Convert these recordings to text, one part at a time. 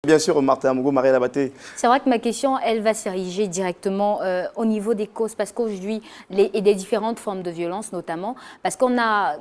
Bien sûr, Martin Amougou, Marie Labaté. C'est vrai que ma question, elle va s'ériger directement au niveau des causes, parce qu'aujourd'hui, et des différentes formes de violence notamment, parce qu'on a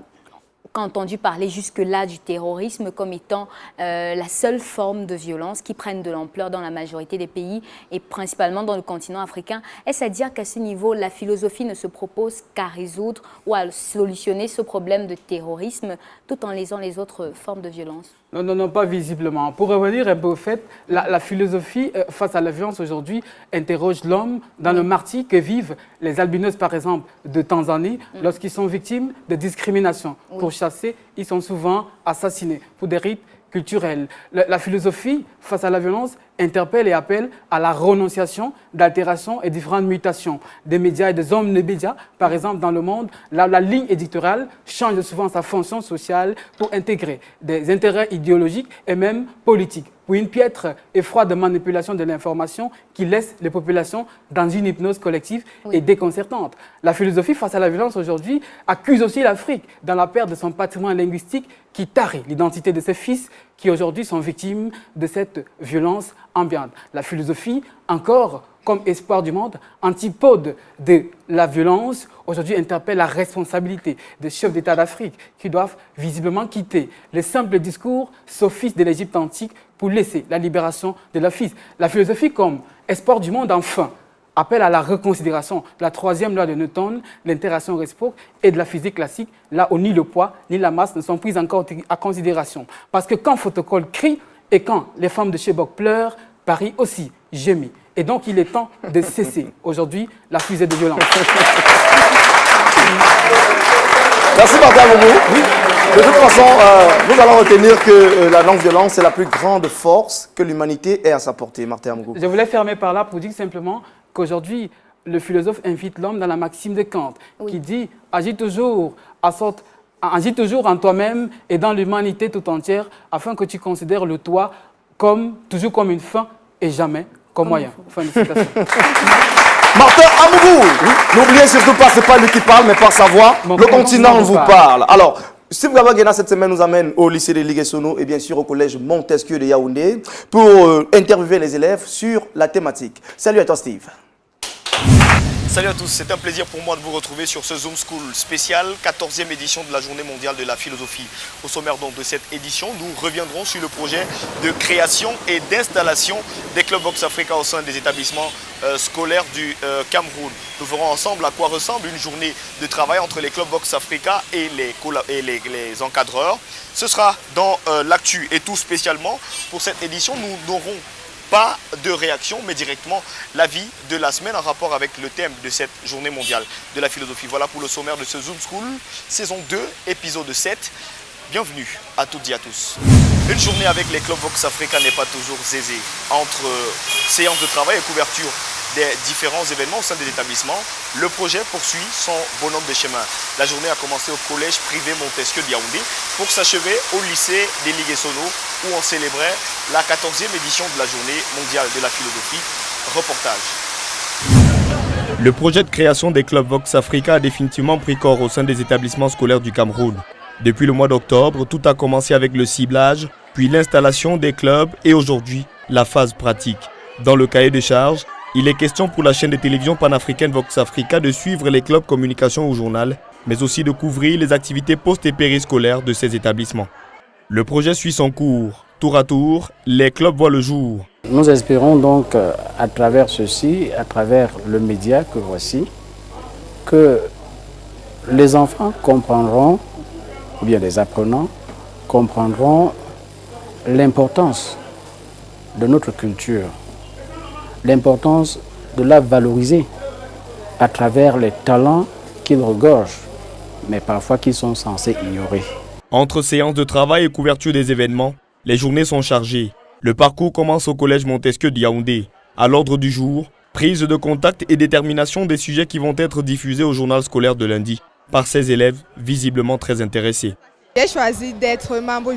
entendu parler jusque-là du terrorisme comme étant la seule forme de violence qui prenne de l'ampleur dans la majorité des pays et principalement dans le continent africain. Est-ce à dire qu'à ce niveau, la philosophie ne se propose qu'à résoudre ou à solutionner ce problème de terrorisme tout en lésant les autres formes de violence? Non, pas visiblement. Pour revenir un peu au fait, la philosophie face à la violence aujourd'hui interroge l'homme dans le martyre que vivent les albinos, par exemple, de Tanzanie, lorsqu'ils sont victimes de discrimination. Pour chasser, ils sont souvent assassinés pour des rites culturels. La philosophie face à la violence interpelle et appelle à la renonciation d'altérations et différentes mutations des médias et des hommes de médias. Par exemple, dans le monde, la ligne éditoriale change souvent sa fonction sociale pour intégrer des intérêts idéologiques et même politiques, pour une piètre et froide manipulation de l'information qui laisse les populations dans une hypnose collective et déconcertante. La philosophie face à la violence aujourd'hui accuse aussi l'Afrique dans la perte de son patrimoine linguistique qui tarit l'identité de ses fils qui aujourd'hui sont victimes de cette violence ambiante. La philosophie, encore comme espoir du monde, antipode de la violence, aujourd'hui interpelle la responsabilité des chefs d'État d'Afrique qui doivent visiblement quitter les simples discours sophistes de l'Égypte antique pour laisser la libération de leurs fils. La philosophie comme espoir du monde, enfin, appelle à la reconsidération de la troisième loi de Newton, l'interaction réciproque et de la physique classique, là où ni le poids ni la masse ne sont prises encore à considération. Parce que quand Photocol crie et quand les femmes de Chebok pleurent, Paris aussi gémit. Et donc il est temps de cesser aujourd'hui la fusée de violence. Merci Martin Amougou. Oui. De toute façon, nous allons retenir que la non-violence est la plus grande force que l'humanité ait à sa portée, Martin Amougou. Je voulais fermer par là pour dire simplement qu'aujourd'hui, le philosophe invite l'homme dans la maxime de Kant, qui dit « Agis toujours en toi-même et dans l'humanité tout entière, afin que tu considères le toi toujours comme une fin et jamais comme moyen. » Fin de citation. Martin Amougou, n'oubliez surtout pas, ce n'est pas lui qui parle, mais par sa voix, le continent vous parle. Alors, Steve Gabagena, cette semaine, nous amène au lycée de Liguessono et bien sûr au collège Montesquieu de Yaoundé pour interviewer les élèves sur la thématique. Salut à toi, Steve. Salut à tous, c'est un plaisir pour moi de vous retrouver sur ce Zoom School spécial, 14e édition de la Journée mondiale de la philosophie. Au sommaire donc de cette édition, nous reviendrons sur le projet de création et d'installation des clubs Vox Africa au sein des établissements scolaires du Cameroun. Nous verrons ensemble à quoi ressemble une journée de travail entre les clubs Vox Africa et les encadreurs. Ce sera dans l'actu et tout spécialement pour cette édition. Nous n'aurons pas de réaction, mais directement l'avis de la semaine en rapport avec le thème de cette journée mondiale de la philosophie. Voilà pour le sommaire de ce Zoom School, saison 2, épisode 7. Bienvenue à toutes et à tous. Une journée avec les clubs Vox Africa n'est pas toujours aisée. Entre séances de travail et couverture des différents événements au sein des établissements, le projet poursuit son bonhomme de chemin. La journée a commencé au collège privé Montesquieu de Yaoundé pour s'achever au lycée des Liguessono où on célébrait la 14e édition de la journée mondiale de la philosophie. Reportage. Le projet de création des clubs Vox Africa a définitivement pris corps au sein des établissements scolaires du Cameroun. Depuis le mois d'octobre, tout a commencé avec le ciblage, puis l'installation des clubs et aujourd'hui, la phase pratique. Dans le cahier de charge, il est question pour la chaîne de télévision panafricaine Vox Africa de suivre les clubs communication au journal, mais aussi de couvrir les activités post- et périscolaires de ces établissements. Le projet suit son cours. Tour à tour, les clubs voient le jour. Nous espérons donc, à travers ceci, à travers le média que voici, que les enfants comprendront, ou bien les apprenants, comprendront l'importance de notre culture, l'importance de la valoriser à travers les talents qu'ils regorgent, mais parfois qu'ils sont censés ignorer. Entre séances de travail et couverture des événements, les journées sont chargées. Le parcours commence au collège Montesquieu de Yaoundé. À l'ordre du jour, prise de contact et détermination des sujets qui vont être diffusés au journal scolaire de lundi par ces élèves visiblement très intéressés. J'ai choisi d'être membre